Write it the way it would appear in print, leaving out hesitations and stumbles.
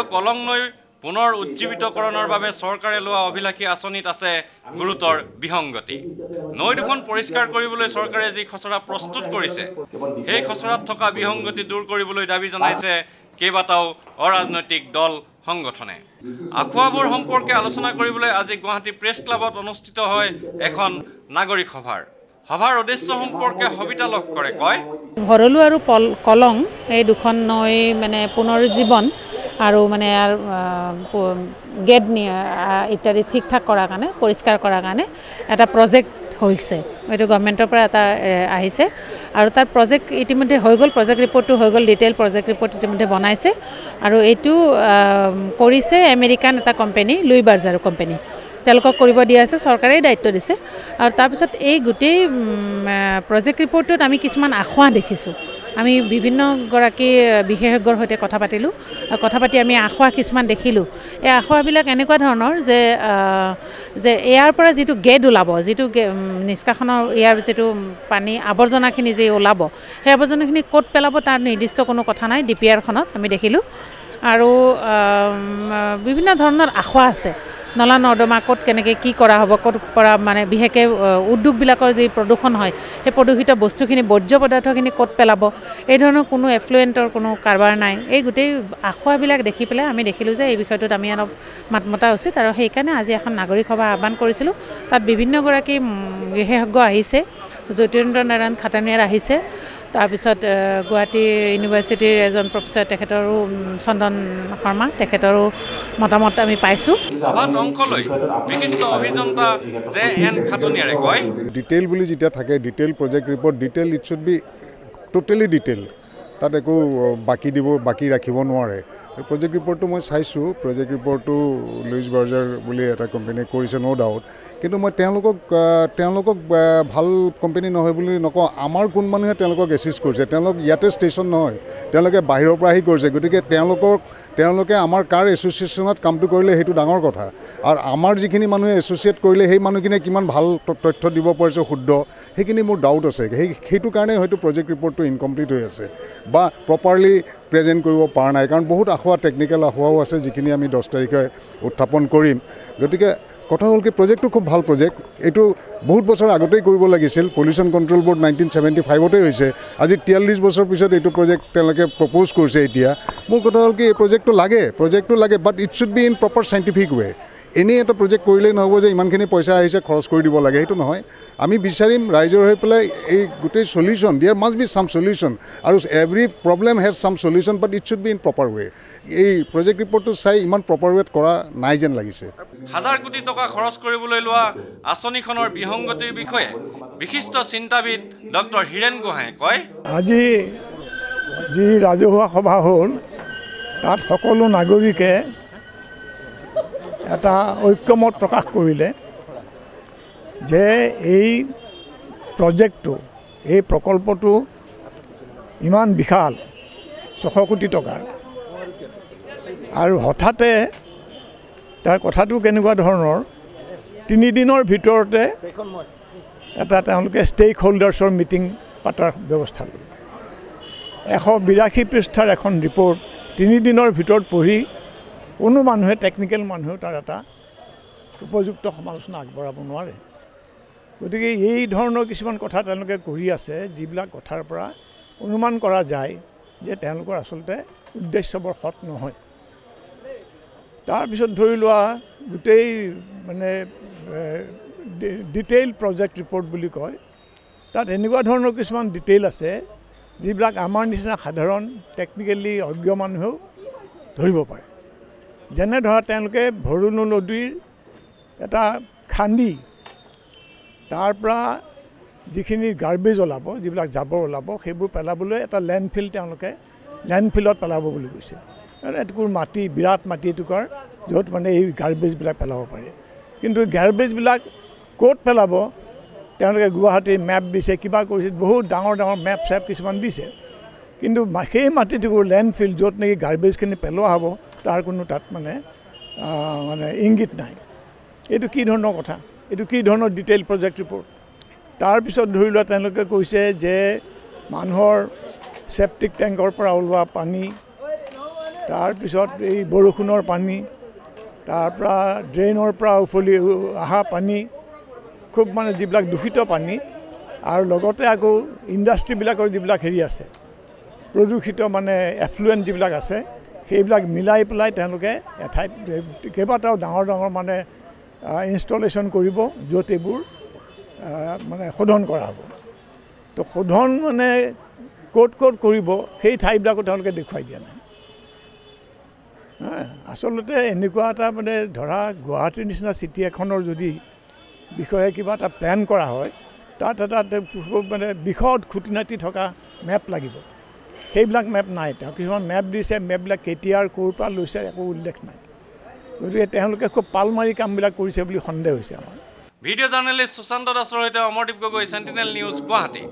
আৰু কলং নৈ পুনৰ উজ্জীৱিতকৰণৰ বাবে চৰকাৰে লোৱা অভিলাষী আঁচনিত আছে গুৰুতৰ বিসংগতি। নৈ দুখন পৰিষ্কাৰ কৰিবলৈ চৰকাৰে যি খচৰা প্ৰস্তুত কৰিছে সেই খচৰাত থকা বিসংগতি দূৰ কৰিবলৈ দাবী জনাইছে কেইবাটাও অৰাজনৈতিক দল সংগঠনে। আখুৱাবোৰ সম্পৰ্কে আলোচনা কৰিবলৈ আজি গুৱাহাটী প্ৰেছ ক্লাবত অনুষ্ঠিত হয় এখন নাগৰিক সভাৰ উদ্দেশ্য সম্পৰ্কে সবিতালক কৰে কয়, ভৰলু আৰু কলং এই দুখন নৈ মানে পুনৰুজ্জীৱন আৰু মানে গেট ইত্যাদি ঠিক ঠাক কৰাৰ কাৰণে পৰিষ্কাৰ কৰাৰ কাৰণে এটা প্ৰজেক্ট হৈছে। এইটো গভৰ্ণমেণ্টৰ পৰা এটা আহিছে আৰু তাৰ প্ৰজেক্ট ইতিমধ্যে হৈ গ'ল, প্ৰজেক্ট ৰিপৰ্টটো হৈ গ'ল, ডিটেইল প্ৰজেক্ট ৰিপৰ্ট ইতিমধ্যে বনাইছে আৰু এইটো কৰিছে আমেৰিকান এটা কোম্পানী লুই বাৰ্জাৰ কোম্পানী। তেওঁলোকক কৰিব দিয়া আছে, চৰকাৰেই দায়িত্ব দিছে। আৰু তাৰপিছত এই গোটেই প্ৰজেক্ট ৰিপৰ্টটোত আমি কিছুমান আখুৱা দেখিছোঁ। আমি বিভিন্নগৰাকী বিশেষজ্ঞৰ সৈতে কথা পাতিলোঁ, কথা পাতি আমি আখুৱা কিছুমান দেখিলোঁ। এই আখুৱাবিলাক এনেকুৱা ধৰণৰ যে ইয়াৰ পৰা যিটো গেট ওলাব, যিটো নিষ্কাশনৰ ইয়াৰ যিটো পানী আৱৰ্জনাখিনি যে ওলাব, সেই আৱৰ্জনাখিনি ক'ত পেলাব তাৰ নিৰ্দিষ্ট কোনো কথা নাই। DPR-খনত আমি দেখিলোঁ আৰু বিভিন্ন ধৰণৰ আখুৱা আছে। নলা নৰ্দমা ক'ত কেনেকৈ কি কৰা হ'ব, ক'ত পৰা মানে বিশেষকৈ উদ্যোগবিলাকৰ যি প্ৰদূষণ হয় সেই প্ৰদূষিত বস্তুখিনি বৰ্জ্য পদাৰ্থখিনি ক'ত পেলাব, এই ধৰণৰ কোনো এফ্লুৱেণ্টৰ কোনো কাৰবাৰ নাই। এই গোটেই আখুৱাবিলাক দেখি পেলাই আমি দেখিলোঁ যে এই বিষয়টোত আমি অলপ মাত মতা উচিত আৰু সেইকাৰণে আজি এখন নাগৰিক সভা আহ্বান কৰিছিলোঁ। তাত বিভিন্নগৰাকী বিশেষজ্ঞ আহিছে, জ্যোতিৰেন্দ্ৰ নাৰায়ণ খাটানিয়াৰ আহিছে, তাৰপিছত গুৱাহাটী ইউনিভাৰ্চিটিৰ এজন প্ৰফেচৰ তেখেতৰো চন্দন শৰ্মা, তেখেতৰো মতামত আমি পাইছোঁ। সভাত অংশ লৈ বিশিষ্ট অভিযন্তা JN খাটনিয়াৰে কয়, ডিটেইল বুলি যেতিয়া থাকে, detail project report detail, it should B totally detail. তাত একো বাকী ৰাখিব নোৱাৰে। প্ৰজেক্ট ৰিপৰ্টটো মই চাইছোঁ, প্ৰজেক্ট ৰিপৰ্টটো লুইজ বাৰ্জাৰ বুলি এটা কোম্পানীয়ে কৰিছে, ন' ডাউট। কিন্তু মই তেওঁলোকক ভাল কোম্পানী নহয় বুলি নকওঁ। আমাৰ কোন মানুহে তেওঁলোকক এচিষ্ট কৰিছে? তেওঁলোক ইয়াতে ষ্টেচন নহয়, তেওঁলোকে বাহিৰৰ পৰা আহি কৰিছে। গতিকে তেওঁলোকে আমাৰ কাৰ এছ'চিয়েশ্যনত কামটো কৰিলে সেইটো ডাঙৰ কথা। আৰু আমাৰ যিখিনি মানুহে এছ'চিয়েট কৰিলে সেই মানুহখিনিয়ে কিমান ভাল তথ্য দিব পাৰিছে শুদ্ধ, সেইখিনি মোৰ ডাউট আছে। সেইটো কাৰণে হয়তো প্ৰজেক্ট ৰিপৰ্টটো ইনকমপ্লিট হৈ আছে বা প্ৰপাৰলি প্ৰেজেণ্ট কৰিব পৰা নাই। কাৰণ বহুত আখুৱা, টেকনিকেল আখুৱাও আছে যিখিনি আমি 10 তাৰিখে উত্থাপন কৰিম। গতিকে কথা হ'ল কি, প্ৰজেক্টটো খুব ভাল প্ৰজেক্ট। এইটো বহুত বছৰ আগতেই কৰিব লাগিছিল। পলিউশ্যন কণ্ট্ৰল ব'ৰ্ড 1975 হৈছে। আজি 43 বছৰ পিছত এইটো প্ৰজেক্ট তেওঁলোকে প্ৰপ'জ কৰিছে। এতিয়া মোৰ কথা হ'ল কি, এই প্ৰজেক্টটো লাগে, but it should be in proper scientific way. এনেই এটা প্ৰজেক্ট কৰিলেই নহ'ব যে ইমানখিনি পইচা আহিছে খৰচ কৰি দিব লাগে, সেইটো নহয়। আমি বিচাৰিম ৰাইজৰ হৈ পেলাই এই গোটেই solution, there must be some solution, আৰু every problem has some solution, but it should be in proper way. এই প্ৰজেক্ট ৰিপৰ্টটো চাই ইমান প্ৰপাৰ ৱেত কৰা নাই যেন লাগিছে। হাজাৰ কোটি টকা খৰচ কৰিবলৈ লোৱা আঁচনিখনৰ বিসংগতিৰ বিষয়ে বিশিষ্ট চিন্তাবিদ ডক্টৰ হীৰেণ গোহাঁয়ে কয়, আজি যি ৰাজহুৱা সভা হ'ল তাত সকলো নাগৰিকে এটা ঐক্যমত প্ৰকাশ কৰিলে যে এই প্ৰজেক্টটো, এই প্ৰকল্পটো ইমান বিশাল, 600 কোটি টকাৰ, আৰু হঠাতে তাৰ কথাটো কেনেকুৱা ধৰণৰ, 3 দিনৰ ভিতৰতে এটা তেওঁলোকে ষ্টেক হোল্ডাৰ্ছৰ মিটিং পাতাৰ ব্যৱস্থা কৰিলে। 182 পৃষ্ঠাৰ এখন ৰিপৰ্ট 3 দিনৰ ভিতৰত পঢ়ি কোনো মানুহে, টেকনিকেল মানুহেও তাৰ এটা উপযুক্ত সমালোচনা আগবঢ়াব নোৱাৰে। গতিকে এই ধৰণৰ কিছুমান কথা তেওঁলোকে কৰি আছে, যিবিলাক কথাৰ পৰা অনুমান কৰা যায় যে তেওঁলোকৰ আচলতে উদ্দেশ্য বৰ সৎ নহয়। তাৰপিছত ধৰি লোৱা গোটেই মানে ডিটেইল প্ৰজেক্ট ৰিপৰ্ট বুলি কয়, তাত এনেকুৱা ধৰণৰ কিছুমান ডিটেইল আছে যিবিলাক আমাৰ নিচিনা সাধাৰণ টেকনিকেলি অজ্ঞ মানুহেও ধৰিব পাৰে। যেনে ধৰা তেওঁলোকে ভৰলু নদীৰ এটা খান্দি তাৰ পৰা যিখিনি গাৰ্বেজ ওলাব, যিবিলাক জাবৰ ওলাব, সেইবোৰ পেলাবলৈ এটা লেণ্ডফিল তেওঁলোকে লেণ্ডফিলত পেলাব বুলি কৈছে। এটুকুৰ মাটি, বিৰাট মাটি এটুকুৰ, য'ত মানে এই গাৰ্বেজবিলাক পেলাব পাৰে। কিন্তু গাৰ্বেজবিলাক ক'ত পেলাব তেওঁলোকে গুৱাহাটীৰ মেপ দিছে, কিবা কৰিছে, বহুত ডাঙৰ ডাঙৰ মেপ চেপ কিছুমান দিছে। কিন্তু সেই মাটিটুকুৰ লেণ্ডফিল, য'ত নেকি গাৰ্বেজখিনি পেলোৱা হ'ব, তাৰ কোনো তাত মানে ইংগিত নাই। এইটো কি ধৰণৰ কথা? এইটো কি ধৰণৰ ডিটেইল প্ৰজেক্ট ৰিপৰ্ট? তাৰপিছত ধৰি লোৱা তেওঁলোকে কৈছে যে মানুহৰ চেপ্টিক টেংকৰ পৰা ওলোৱা পানী তাৰপিছত এই বৰষুণৰ পানী, তাৰপৰা ড্ৰেইনৰ পৰা উফলি অহা পানী, খুব মানে যিবিলাক দূষিত পানী, আৰু লগতে আকৌ ইণ্ডাষ্ট্ৰীবিলাকৰ যিবিলাক হেৰি আছে প্ৰদূষিত মানে এফ্লুৱেণ্ট যিবিলাক আছে, সেইবিলাক মিলাই পেলাই তেওঁলোকে এঠাইত কেইবাটাও ডাঙৰ ডাঙৰ মানে ইনষ্টলেশ্যন কৰিব, য'ত এইবোৰ মানে শোধন কৰা হ'ব। তো শোধন মানে ক'ত ক'ত কৰিব সেই ঠাইবিলাকো তেওঁলোকে দেখুৱাই দিয়া নাই। আচলতে এনেকুৱা এটা মানে ধৰা গুৱাহাটীৰ নিচিনা চিটি এখনৰ যদি বিষয়ে কিবা এটা প্লেন কৰা হয়, তাত এটা মানে বিশদ খুঁটিনাটি থকা মেপ লাগিব। সেইবিলাক মেপ নাই। তেওঁ কিছুমান মেপ দিছে, মেপবিলাক কেতিয়াৰ ক'ৰ পৰা লৈছে একো উল্লেখ নাই। গতিকে তেওঁলোকে খুব পালমাৰি কামবিলাক কৰিছে বুলি সন্দেহ হৈছে আমাৰ। ভিডিঅ' জাৰ্নেলিষ্ট সুশান্ত দাসৰ সৈতে অমৰদীপ গগৈ, চেণ্টিনেল নিউজ, গুৱাহাটী।